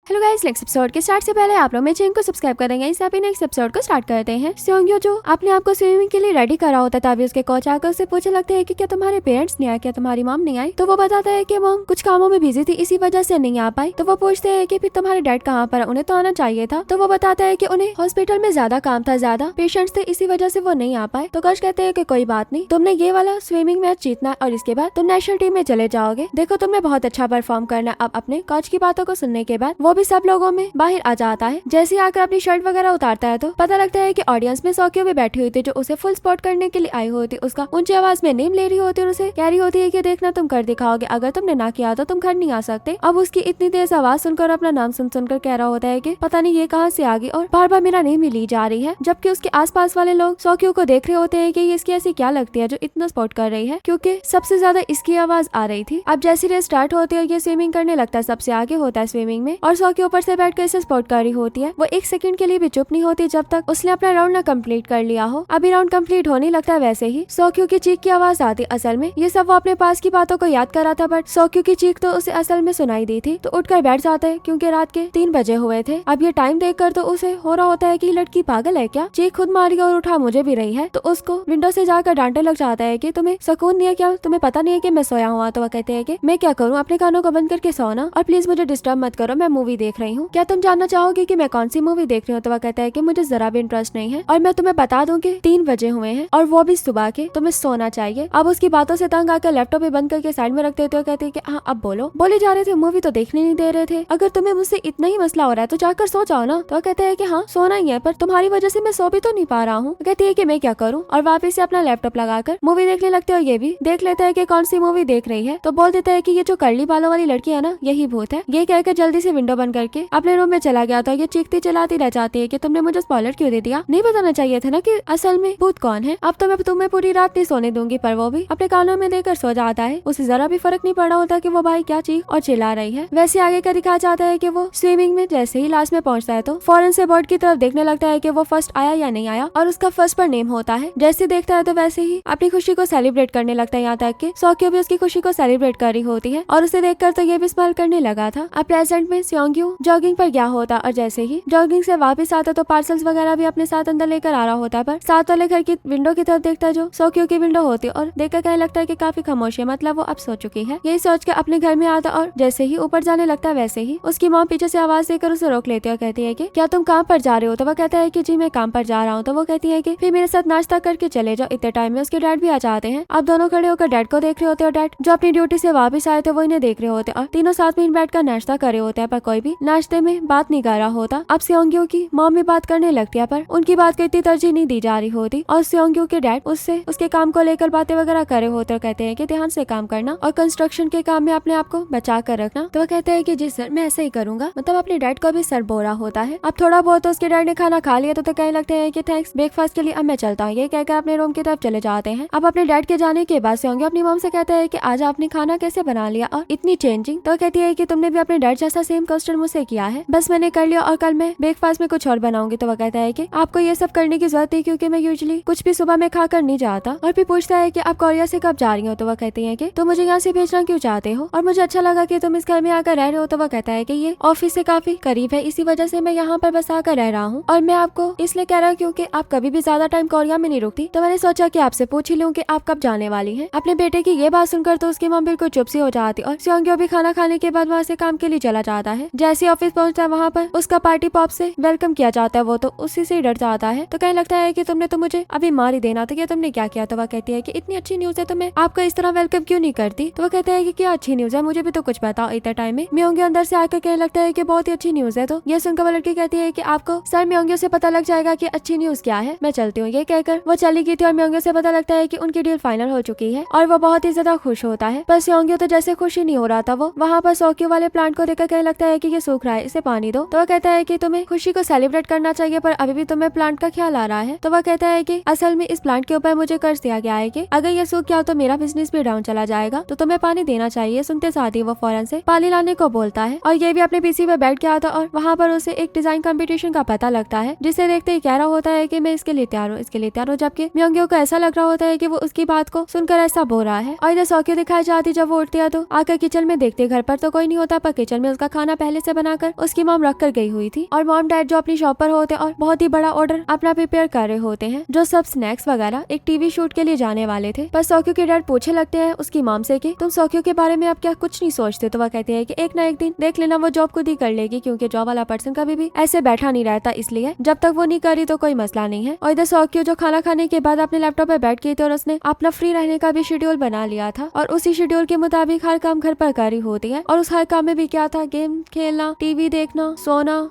Hello guys, next episode के start से पहले आप लोग मेरे चैनल को सब्सक्राइब करेंगे। इस अभी नेक्स्ट एपिसोड को स्टार्ट करते हैं। स्योंग्यो जो अपने आप को स्विमिंग के लिए रेडी करा होता था, अभी उसके कोच आकर उससे पूछने लगते हैं कि क्या तुम्हारे पेरेंट्स नहीं आए, क्या तुम्हारी मॉम नहीं आई। तो वो बताता है कि मॉम कुछ कामों में बिजी थी, इसी वजह से नहीं आ पाई। तो वो पूछते हैं कि फिर तुम्हारे डैड कहाँ पर, उन्हें तो आना चाहिए था। तो वो बताता है कि उन्हें हॉस्पिटल में ज्यादा काम था, ज्यादा पेशेंट्स थे, इसी वजह से वो नहीं आ पाए। तो कोच कहते हैं कि कोई बात नहीं, तुमने ये वाला स्विमिंग मैच जीतना और इसके बाद तुम नेशनल टीम में चले जाओगे। देखो तुमने बहुत अच्छा परफॉर्म करना। अब अपने कोच की बातों को सुनने के बाद वो भी सब लोगों में बाहर आ जाता है। जैसे ही आकर अपनी शर्ट वगैरह उतारता है तो पता लगता है कि ऑडियंस में सौक्यो भी बैठी हुई थी, जो उसे फुल स्पॉट करने के लिए आई हुई थी। उसका ऊंची आवाज में नेम ले रही होती है और उसे कह रही होती है कि देखना तुम कर दिखाओगे, अगर तुमने ना किया तो तुम घर नहीं आ सकते। अब उसकी इतनी तेज आवाज सुनकर, अपना नाम सुनकर कह रहा होता है कि पता नहीं ये कहाँ से आ गई और बार बार मेरा नेम ही ली जा रही है। जबकि उसके आसपास वाले लोग सौक्यो को देख रहे होते हैं कि इसकी ऐसी क्या लगती है जो इतना स्पॉट कर रही है, क्योंकि सबसे ज्यादा इसकी आवाज आ रही थी। अब जैसी रेस स्टार्ट होती है, ये स्विमिंग करने लगता है, सबसे आगे होता है स्विमिंग में, और सौक्यो ऊपर से बैठ कर इसे स्पॉट कर रही होती है। वो एक सेकंड के लिए भी चुप नहीं होती जब तक उसने अपना राउंड ना कंप्लीट कर लिया हो। अभी राउंड कंप्लीट होने लगता है, वैसे ही सौक्यो की चीख की आवाज आती। असल में ये सब वो अपने पास की बातों को याद कर रहा था, बट सौक्यो की चीख तो उसे असल में सुनाई दी थी। तो उठकर बैठ जाता है, क्योंकि रात के 3 बजे हुए थे। अब ये टाइम देखकर तो उसे हो रहा होता है कि लड़की पागल है क्या, चीख खुद मारी और उठा मुझे भी रही है। तो उसको विंडो से जाकर डांटने लग जाता है कि तुम्हें सुकून नहीं है क्या, तुम्हें पता नहीं है कि मैं सोया हुआ। तो वह कहते हैं कि मैं क्या करूँ, अपने कानों को बंद करके सोना और प्लीज मुझे डिस्टर्ब मत करो, मैं मूवी देख रही हूँ। क्या तुम जानना चाहोगे कि मैं कौन सी मूवी देख रही हूँ। तो वह कहता है कि मुझे जरा भी इंटरेस्ट नहीं है, और मैं तुम्हें बता दूं कि 3 बजे हुए हैं और वो भी सुबह के, तुम्हें सोना चाहिए। अब उसकी बातों से तंग आकर लैपटॉप भी बंद करके साइड में रख देते हो। कहते हैं कि हाँ अब बोलो, बोले जा रहे थे, मूवी तो देखने नहीं दे रहे थे। अगर तुम्हें मुझसे इतना ही मसला हो रहा है तो जाकर सो जाओ ना। तो कहते हैं कि हाँ सोना ही है, पर तुम्हारी वजह से मैं सो भी तो नहीं पा रहा हूँ। कहती है कि मैं क्या करूँ, और वापस से अपना लैपटॉप लगाकर मूवी देखने लगते हो। ये भी देख लेता है कि कौन सी मूवी देख रही है। तो बोल देता है कि ये जो कर्ली बालों वाली लड़की है ना, यही भूत है। ये कहकर जल्दी से विंडो बंद करके अपने रूम में चला गया। तो ये चीखती चलाती रह जाती है कि तुमने मुझे स्पॉइलर क्यों दे दिया, नहीं बताना चाहिए था ना कि असल में भूत कौन है। अब तो मैं तुम्हें पूरी रात नहीं सोने दूंगी। पर वो भी अपने कानों में देकर सो जाता है। उसे जरा भी फर्क नहीं पड़ा होता कि वो भाई क्या चीख और चिल्ला रही है। वैसे आगे का दिखाया जाता है कि वो स्विमिंग में जैसे ही लास्ट में पहुंचता है तो फौरन से बोर्ड की तरफ देखने लगता है कि वो फर्स्ट आया या नहीं आया, और उसका फर्स्ट पर नेम होता है। जैसे देखता है तो वैसे ही अपनी खुशी को सेलिब्रेट करने लगता है, यहाँ तक कि सौक्यो भी उसकी खुशी को सेलिब्रेट कर रही होती है, और उसे देखकर तो ये भी स्माइल करने लगा था। अब प्रेजेंट में स्योंग्यो जॉगिंग पर गया होता, और जैसे ही जॉगिंग से वापस आता तो पार्सल्स वगैरह भी अपने साथ अंदर लेकर आ रहा होता, पर साथ वाले घर की विंडो की तरफ देखता है जो सौक्यो की विंडो होती, और देखकर कहने लगता है कि काफी खामोशी है, मतलब वो अब सो चुकी है। यही सोच के अपने घर में आता, और जैसे ही ऊपर जाने लगता है वैसे ही उसकी मॉम पीछे से आवाज देकर उसे रोक लेती है और कहती है कि क्या तुम काम पर जा रहे हो। तो वह कहता है कि जी मैं काम पर जा रहा हूँ। तो वो कहती है कि फिर मेरे साथ नाश्ता करके चले जाओ। इतने टाइम में उसके डैड भी आ जाते हैं। अब दोनों खड़े होकर डैड को देख रहे होते हैं, और डैड जो अपनी ड्यूटी से वापस आए थे वो इन्हें देख रहे होते हैं, और तीनों साथ में बैठ कर नाश्ता कर रहे होते हैं, पर कोई भी नाश्ते में बात नहीं कर रहा होता। अब स्योंग्यो की मॉम भी बात करने लगती है, पर उनकी बात को इतनी तरजीह नहीं दी जा रही होती, और स्योंग्यो के डैड उससे उसके काम को लेकर बातें वगैरह कर रहे होते और कहते हैं कि ध्यान से काम करना और कंस्ट्रक्शन के काम में अपने आप को बचा कर रखना। तो वो कहते हैं कि जी सर मैं ऐसे ही करूंगा। मतलब अपने डैड को भी सर बोरा होता है। अब थोड़ा बहुत तो उसके डैड ने खाना खा लिया, तो कहने लगते हैं कि थैंक्स ब्रेकफास्ट के लिए, अब मैं चलता हूँ। ये कहकर अपने रूम की तरफ चले जाते हैं। अब अपने डैड के जाने के बाद स्योंग्यो अपनी मॉम से कहता है कि आज आपने खाना कैसे बना लिया और इतनी चेंजिंग। तो कहती है कि तुमने भी अपने डैड जैसा सेम क्वेश्चन मुझसे किया है, बस मैंने कर लिया और कल मैं ब्रेकफास्ट में कुछ और बनाऊंगी। तो वो कहता है कि आपको ये सब करने की जरूरत है, क्योंकि मैं यूजुअली कुछ भी सुबह में खाकर नहीं जाता। और फिर पूछता है कि आप कोरिया से कब जा रही हो। तो वह कहती है कि तुम मुझे यहाँ से भेजना क्यों चाहते हो, और मुझे अच्छा लगा कि तुम इस घर में आकर रह रहे हो। तो वह कहता है कि ये ऑफिस से काफी करीब है, इसी वजह से मैं यहाँ पर बस आकर रह रहा हूँ, और मैं आपको इसलिए कह रहा हूँ क्योंकि आप कभी भी ज्यादा टाइम कोरिया में नहीं रुकती। तो मैंने सोचा कि आपसे पूछ ही लूं कि आप कब जाने वाली हैं। अपने बेटे की ये बात सुनकर तो उसकी मॉम बिल्कुल चुप सी हो जाती, और स्योंग्यो भी खाना खाने के बाद वहाँ से काम के लिए चला जाता है। जैसे ऑफिस पहुंचता है वहाँ पर उसका पार्टी पॉप से वेलकम किया जाता है, वो तो उसी से डर जाता है। तो कहने लगता है कि तुमने तो मुझे अभी मार ही देना था, कि तुमने क्या किया। तो वह कहती है कि इतनी अच्छी न्यूज है तो मैं आपको इस तरह वेलकम क्यों नहीं करती। तो वह कहता है कि क्या अच्छी न्यूज है, मुझे भी तो कुछ बताओ। इतने टाइम में म्योंग्यो अंदर से आकर कहने लगता है कि बहुत ही अच्छी न्यूज है। तो ये सुनकर वो लड़की कहती है कि आपको सर म्योंग्यो से पता लग जाएगा कि अच्छी न्यूज क्या है, मैं चलती हूँ। ये कहकर वो चली गई थी, और म्योंग्यो से पता लगता है कि उनकी डील फाइनल हो चुकी है, और वो बहुत ही ज्यादा खुश होता है। पर स्योंग्यो तो जैसे खुशी नहीं हो रहा था, वो वहाँ पर सौक्यो वाले प्लांट को देखकर कहने लगता है कि ये सूख रहा है, इसे पानी दो। तो वो कहता है कि तुम्हें खुशी को सेलिब्रेट करना चाहिए, पर अभी भी तुम्हें प्लांट का ख्याल आ रहा है। तो वह कहता है कि असल में इस प्लांट के ऊपर मुझे कर्ज दिया गया है कि अगर ये सूख गया तो मेरा बिजनेस भी डाउन चला जाएगा, तो तुम्हें पानी देना चाहिए। सुनते साथ ही वो फौरन से पानी लाने को बोलता है, और ये भी अपने पीसी पे बैठ गया था, और वहाँ पर उसे एक डिजाइन कंपटीशन का पता लगता है, जिसे देखते ही कह रहा होता है कि मैं इसके लिए तैयार हूँ, इसके लिए तैयार हूँ। जबकि म्योंग्यो को ऐसा लग रहा होता है कि वो उसकी बात को सुनकर ऐसा बोल रहा है। और इधर सौक्यो दिखाई जाती, जब वो उठती है तो आकर किचन में देखते घर पर तो कोई नहीं होता, पर किचन में उसका खाना पहले पहले से बनाकर उसकी मॉम रख कर गई हुई थी। और मॉम डैड जो अपनी शॉप पर होते और बहुत ही बड़ा ऑर्डर अपना प्रिपेयर कर रहे होते हैं, जो सब स्नैक्स वगैरह एक टीवी शूट के लिए जाने वाले थे। पर सोक्यो के डैड पूछे लगते हैं उसकी मॉम से कि तुम सोक्यो के बारे में अब क्या कुछ नहीं सोचते? तो वह कहते हैं कि एक ना एक दिन देख लेना, वो जॉब खुद ही कर लेगी, क्योंकि जॉब वाला पर्सन कभी भी ऐसे बैठा नहीं रहता, इसलिए जब तक वो नहीं करी तो कोई मसला नहीं है। और इधर सोक्यो जो खाना खाने के बाद अपने लैपटॉप पे बैठ गई थी और उसने अपना फ्री रहने का भी शेड्यूल बना लिया था और उसी शेड्यूल के मुताबिक हर काम घर पर करी होती है। और उस हर काम में भी क्या था, गेम खेलना, टीवी देखना, सोना,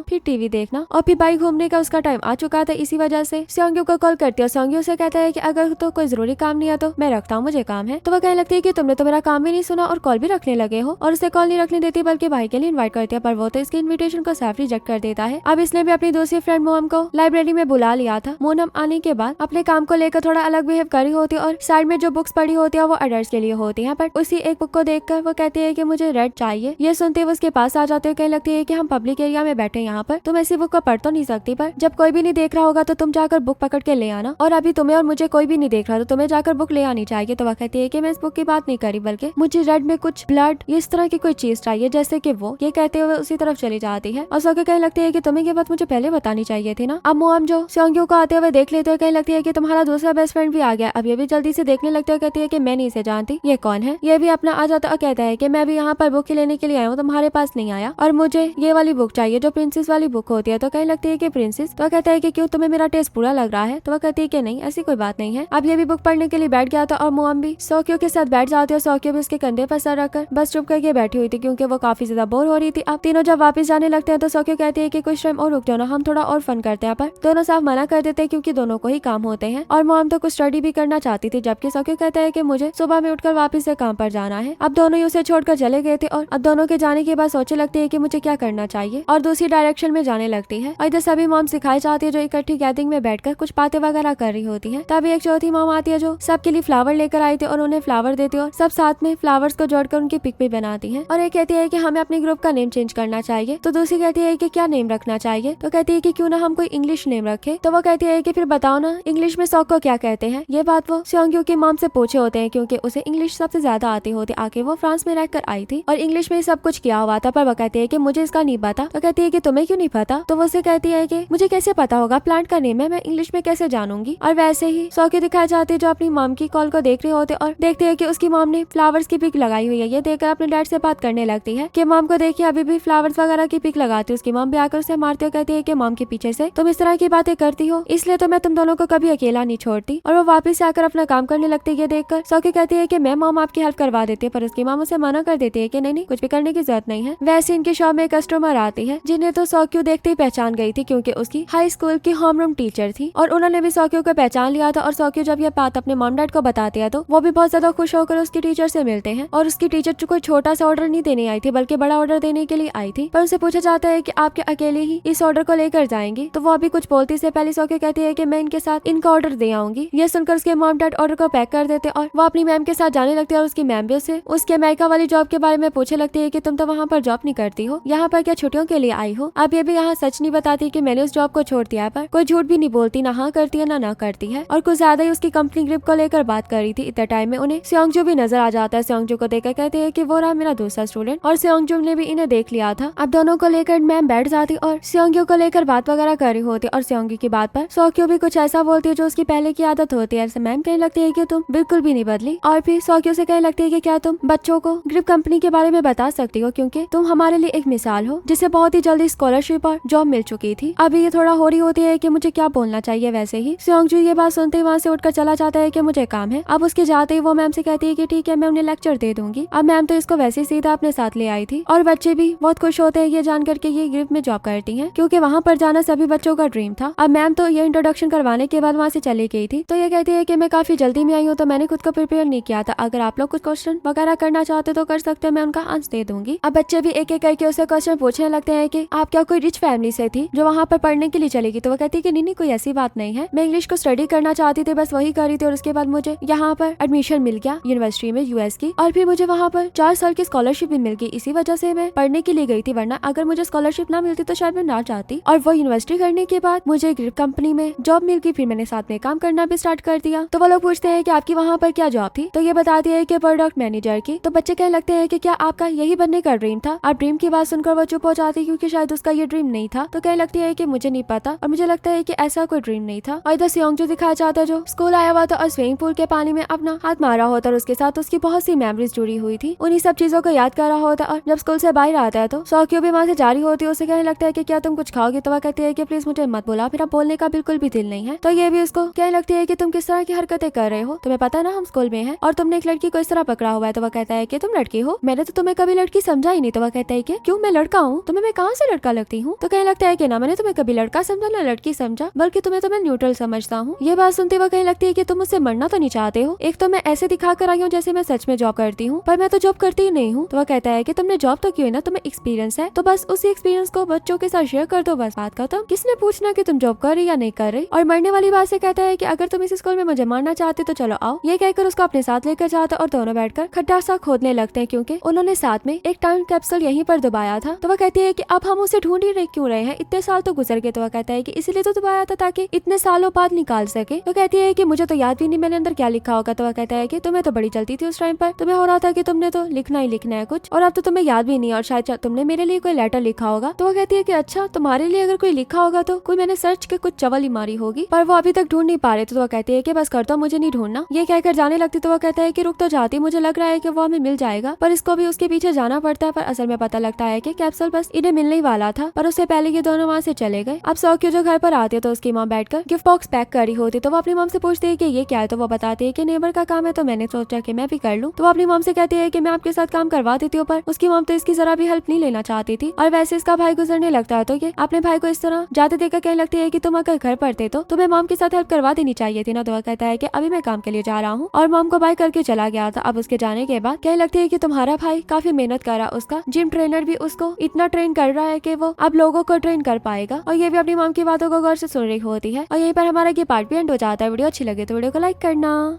फिर टीवी देखना, और फिर बाइक घूमने का उसका टाइम आ चुका था। इसी वजह से सोंग्यो को कॉल करती है और सोंग्यो से कहता है कि अगर तो कोई जरूरी काम नहीं है तो मैं रखता हूँ, मुझे काम है। तो वह कहने लगती है कि तुमने तो मेरा काम भी नहीं सुना और कॉल भी रखने लगे हो, और उसे कॉल नहीं रखने देती बल्कि भाई के लिए इन्वाइट करती है, पर वो तो इसकी इन्विटेशन को साफ रिजेक्ट कर देता है। अब इसने भी अपनी दूसरी फ्रेंड मोहम को लाइब्रेरी में बुला लिया था। मोनम आने के बाद अपने काम को लेकर थोड़ा अलग बिहेव करी होती है और साइड में जो बुक्स पढ़ी होती है वो अडल्ट्स के लिए होती है। बट उसी एक बुक को देखकर वो कहती है कि मुझे रेड चाहिए। ये सुनते हुए उसके पास आ जाते हो, कहने लगती है कि हम पब्लिक एरिया में बैठे यहाँ पर, तुम ऐसी बुक को पढ़ तो नहीं सकती, पर जब कोई भी नहीं देख रहा होगा तो तुम जाकर बुक पकड़ के ले आना, और अभी तुम्हें और मुझे कोई भी नहीं देख रहा तो तुम्हें जाकर बुक ले आनी चाहिए। तो वह कहती है कि मैं इस बुक की बात नहीं करी, बल्कि मुझे रेड में कुछ ब्लड इस तरह की कोई चीज चाहिए, जैसे कि वो ये कहते हुए उसी तरफ चली जाती है। और सोक्यो कहने लगती है कि तुम्हें ये बात मुझे पहले बतानी चाहिए थी ना। अब मोहम जो सोंग्यो को आते हुए देख लेते हो, कहने लगती है कि तुम्हारा दूसरा बेस्ट फ्रेंड भी आ गया। अब ये भी जल्दी से देखने लगते हो, कहती है कि मैं नहीं इसे जानती, ये कौन है। ये भी अपना आ जाता और कहता है कि मैं भी यहाँ पर बुक लेने के लिए आया हूँ, तुम्हारे पास नहीं आया, और मुझे ये वाली बुक चाहिए जो प्रिंसेस वाली बुक होती है। तो कहने लगती है कि प्रिंसेस। तो कहता है कि क्यों, तुम्हें मेरा टेस्ट बुरा लग रहा है? तो वह कहती है कि नहीं, ऐसी कोई बात नहीं है। अब ये भी बुक पढ़ने के लिए बैठ गया था और मोहम भी सोक्यो के साथ बैठ जाती है और सोक्यो भी उसके कंधे पर सर रखकर बस चुप करके बैठी हुई थी, क्योंकि वो काफी ज्यादा बोर हो रही थी। अब तीनों जब वापस जाने लगते हैं तो सोक्यो कहती है कि कुछ टाइम और रुक जाओ ना, हम थोड़ा और फन करते हैं, पर दोनों साफ मना कर देते हैं क्योंकि दोनों को ही काम होते हैं। और मोहम तो कुछ स्टडी भी करना चाहती थी, जबकि सोक्यो कहता है कि मुझे सुबह में उठकर वापस से काम पर जाना है। अब दोनों ही उसे छोड़कर चले गए थे और अब दोनों के जाने के बाद सोचने लगती है कि मुझे क्या करना चाहिए, और दूसरी डायरेक्शन में जाने लगती है। और इधर सभी मॉम सिखाई जाती है जो इकट्ठी गैदरिंग में बैठकर कुछ बातें वगैरह कर रही होती है। तभी एक चौथी मॉम आती है जो सबके लिए फ्लावर लेकर आई थी और उन्हें फ्लावर देती है और सब साथ में फ्लावर्स को जोड़कर उनकी पिक भी बनाती है। और एक कहती है कि हमें अपने ग्रुप का नेम चेंज करना चाहिए। तो दूसरी कहती है कि क्या नेम रखना चाहिए? तो कहती है कि क्यों ना हम कोई इंग्लिश नेम रखे। तो वो कहती है कि फिर बताओ ना, इंग्लिश में सॉक को क्या कहते हैं? ये बात वो सोंग्यो की मॉम से पूछे होते हैं, क्योंकि उसे इंग्लिश सबसे ज्यादा आती होती, आके वो फ्रांस में रहकर आई थी और इंग्लिश में सब कुछ किया हुआ था। पर वो कहती है कि मुझे इसका नहीं पता। तो कहती है कि तुम्हें क्यों नहीं पता? तो वो उसे कहती है कि मुझे कैसे पता होगा, प्लांट का नेम है, मैं इंग्लिश में कैसे जानूंगी। और वैसे ही सोक्यो दिखाई जाती है जो अपनी मॉम की कॉल को देख रहे होते और देखते हैं कि उसकी मॉम ने फ्लावर्स की पिक लगाई हुई है। ये देखकर अपने डैड से बात करने लगती है कि मॉम को देखिए अभी भी फ्लावर्स वगैरह की पिक लगाती है। उसकी मॉम भी आकर उसे मारती है, कहती है कि मॉम के पीछे से तुम इस तरह की बातें करती हो, इसलिए तो मैं तुम दोनों को कभी अकेला नहीं छोड़ती। और वो वापस आकर अपना काम करने लगती है। देखकर सोक्यो कहती है कि मैं मॉम आपकी हेल्प करवा देती है, पर उसकी मॉम उसे मना कर देती है कि नहीं कुछ भी करने की जरूरत नहीं है। वैसे इनके शॉप में कस्टमर आती है जिन्हें तो सोक्यो देखते ही पहचान गई थी, क्योंकि उसकी हाई स्कूल की होमरूम टीचर थी और उन्होंने भी सोक्यो को पहचान लिया था। और सोक्यो जब ये बात अपने मॉम डैड को बताती है तो वो भी बहुत ज्यादा खुश होकर उसकी टीचर से मिलते हैं। और उसकी टीचर कोई छोटा सा ऑर्डर नहीं देने आई थी, बल्कि बड़ा ऑर्डर देने के लिए आई थी। पर उनसे पूछा जाता है कि आप क्या अकेले ही इस ऑर्डर को लेकर जाएंगी? तो वो अभी कुछ बोलती से पहले सोक्यो कहती है कि मैं इनके साथ इनका ऑर्डर दे आऊंगी। ये सुनकर उसके मॉम डैड ऑर्डर को पैक कर देते और वो अपनी मैम के साथ जाने लगती है। और उसकी मैम भी उसे उसके अमेरिका वाली जॉब के बारे में पूछने लगती है कि तुम तो वहाँ पर जॉब नहीं करती हो, यहाँ पर क्या छुट्टियों के लिए आई हो? अब ये भी यहाँ सच नहीं बताती कि मैंने उस जॉब को छोड़ दिया, पर कोई झूठ भी नहीं बोलती, ना हाँ करती है ना करती है। और कुछ ज्यादा ही उसकी कंपनी ग्रिप को लेकर बात कर रही थी। इतने टाइम में उन्हें सोंग्यो भी नजर आ जाता है। सोंग्यो को देखकर कहते हैं कि वो रहा मेरा दूसरा स्टूडेंट, और सोंग्यो ने भी इन्हें देख लिया था। अब दोनों को लेकर मैम बैठ जाती और सोंग्यो को लेकर बात वगैरह कर रही होती। और सोंग्यो की बात पर सोक्यो भी कुछ ऐसा बोलती है जो उसकी पहले की आदत होती है। मैम कहने लगती है कि तुम बिल्कुल भी नहीं बदली। और फिर सोक्यो से कहने लगती है कि क्या तुम बच्चों को ग्रिप कंपनी के बारे में बता सकती हो, क्योंकि तुम हमारे लिए एक मिसाल हो जिसे बहुत ही जल्दी स्कॉलरशिप और जॉब मिल चुकी थी। अभी ये थोड़ा हो रही होती है कि मुझे क्या बोलना चाहिए। वैसे ही सोंग्यो ये बात सुनते ही वहाँ से उठकर चला जाता है कि मुझे काम है। अब उसके जाते ही वो मैम से कहती है कि ठीक है मैं उन्हें लेक्चर दे दूंगी। अब मैम तो इसको वैसे ही सीधा अपने साथ ले आई थी और बच्चे भी बहुत खुश होते हैं ये जानकर के ये ग्रिप में जॉब करती हैं, क्योंकि वहाँ पर जाना सभी बच्चों का ड्रीम था। अब मैम तो ये इंट्रोडक्शन करवाने के बाद वहाँ से चली गई थी। तो ये कहती है कि मैं काफी जल्दी में आई हूँ, तो मैंने खुद को प्रिपेयर नहीं किया था। अगर आप लोग कुछ क्वेश्चन वगैरह करना चाहते तो कर सकते हैं, मैं उनका आंसर दे दूंगी। अब बच्चे भी एक एक करके उसे क्वेश्चन पूछने लगते हैं कि आप क्या कोई रिच फैमिली से थी जो वहाँ पर पढ़ने के लिए चलेगी? तो वो कहती है कि नहीं कोई ऐसी बात नहीं है, मैं इंग्लिश को स्टडी करना चाहती थी, बस वही कर रही थी। और उसके बाद मुझे यहाँ पर एडमिशन मिल गया यूनिवर्सिटी में यूएस की, और फिर मुझे वहाँ पर 4 साल की स्कॉलरशिप भी मिल गई। इसी वजह से मैं पढ़ने के लिए गई थी, वरना अगर मुझे स्कॉलरशिप ना मिलती तो शायद मैं ना जाती। और वो यूनिवर्सिटी करने के बाद मुझे ग्रिप कंपनी में जॉब मिल गई, फिर मैंने साथ में काम करना भी स्टार्ट कर दिया। तो वो लोग पूछते हैं कि आपकी वहाँ पर क्या जॉब थी? तो ये बताती है कि प्रोडक्ट मैनेजर की। तो बच्चे कहने लगते हैं कि क्या आपका यही बनने का ड्रीम था? था। अब ड्रीम की बात सुनकर वो चुप हो जाती है क्योंकि शायद उसका ये ड्रीम नहीं था। तो कहने लगती है कि मुझे नहीं पता और मुझे लगता है कि ऐसा कोई ड्रीम नहीं था। और इधर सियोंग जो दिखाया जाता है जो स्कूल आया हुआ था और स्विमिंग पूल के पानी में अपना हाथ मारा होता और उसके साथ उसकी बहुत सी मेमोरीज जुड़ी हुई थी। उन्हीं सब चीजों को याद कर रहा होता और जब स्कूल से बाहर आता है तो सौक्यो भी वहाँ से जारी होती है। उसे कहने लगता है कि क्या तुम कुछ खाओगे? तो वह कहती है कि प्लीज मुझे मत बोला, मेरा बोलने का बिल्कुल भी दिल नहीं है। तो ये भी उसको कहने लगती है कि तुम किस तरह की हरकतें कर रहे हो, तुम्हें पता है ना हम स्कूल में हैं और तुमने एक लड़की को इस तरह पकड़ा हुआ है। तो वह कहता है कि तुम लड़की हो, मैंने तो तुम्हें कभी लड़की समझा ही नहीं। तो वह कहता है कि क्यों, मैं लड़का हूँ, तुम्हें मैं कहाँ से लड़का लगती हूँ? तो कहने लगता है कि ना मैंने तुम्हें कभी लड़का समझा ना लड़की समझा, बल्कि तुम्हें तो मैं न्यूट्रल समझता हूँ। ये बात सुनते वह कहने लगती है कि तुम मुझसे मरना तो नहीं चाहते हो? एक तो मैं ऐसे दिखा कर आई हूँ जैसे मैं सच में जॉब करती हूँ, पर मैं तो जॉब करती ही नहीं हूँ। तो वह कहता है कि तुमने जॉब तो की है ना, तुम्हें एक्सपीरियंस है, तो बस उसी एक्सपीरियंस को बच्चों के साथ शेयर कर दो, बस बात खत्म। किसने पूछना कि तुम जॉब कर रही या नहीं कर रही? और मरने वाली बात से कहता है कि अगर तुम इस स्कूल में मुझे मारना चाहते तो चलो आओ। ये कहकर उसको अपने साथ लेकर जाता और दोनों बैठकर खड्डा सा खोदने लगते हैं क्योंकि उन्होंने साथ में एक टाइम कैप्सूल यहीं पर दबाया था। तो वह कहती है कि अब हम उसे ढूंढ ही रहे क्यों रहे हैं, इतने साल तो गुजर गए। तो वह कहता है कि इसलिए तो दबाया था ताकि इतने सालों बाद निकाल सके। तो कहती है कि मुझे तो याद भी नहीं मैंने अंदर क्या लिखा होगा। तो वह कहता है कि तुम्हें तो बड़ी चलती थी उस टाइम पर, तुम्हें हो रहा था कि तुमने तो लिखना ही लिखना है कुछ, और अब तो तुम्हें याद भी नहीं और शायद तुमने मेरे लिए कोई लेटर लिखा होगा। तो वह कहती है कि अच्छा तुम्हारे लिए अगर कोई लिखा होगा तो कोई मैंने सर्च के कुछ चवल ही मारी होगी, पर वो अभी तक ढूंढ नहीं पा रहे। तो वह कहती है कि बस कर दो, मुझे नहीं ढूंढना। ये कहकर जाने लगती तो वह कहता है कि रुक तो जाती, मुझे लग रहा है कि वो हमें मिल जाएगा, पर इसको भी उसके पीछे जाना पड़ता है। पर असल में पता लगता है कि कैप्सूल बस इन्हें मिलने ही वाला था, पर उससे पहले ये दोनों वहाँ से चले गए। अब सौक्यो जो घर पर आती है तो उसकी माँ बैठकर गिफ्ट बॉक्स पैक करी होती, तो वो अपनी मॉम से पूछती है कि ये क्या है। तो वो बताती है कि नेबर का काम है, तो मैंने सोचा कि मैं भी कर लूँ। तो वो अपनी मॉम से कहती है कि मैं आपके साथ काम करवा देती हूँ, पर उसकी मॉम तो इसकी जरा भी हेल्प नहीं लेना चाहती थी। और वैसे इसका भाई गुजरने लगता है तो ये अपने भाई को इस तरह जाते देखकर कहने लगती है कि तुम अगर घर पढ़ते तो तुम्हें मॉम के साथ हेल्प करवा देनी चाहिए थी ना। तो वह कहता है कि अभी मैं काम के लिए जा रहा हूँ, और मॉम को बाय करके चला गया था। अब उसके जाने के बाद कहने लगती है कि तुम्हारा भाई काफी मेहनत कर रहा, उसका जिम ट्रेनर भी उसको इतना ट्रेन कर रहा है कि वो अब लोगों को ट्रेन कर पाएगा। और ये भी अपनी मॉम की बातों को गौर से सुन रही होती है। और यहीं पर हमारा ये पार्ट भी एंड हो जाता है। वीडियो अच्छी लगे तो वीडियो को लाइक करना।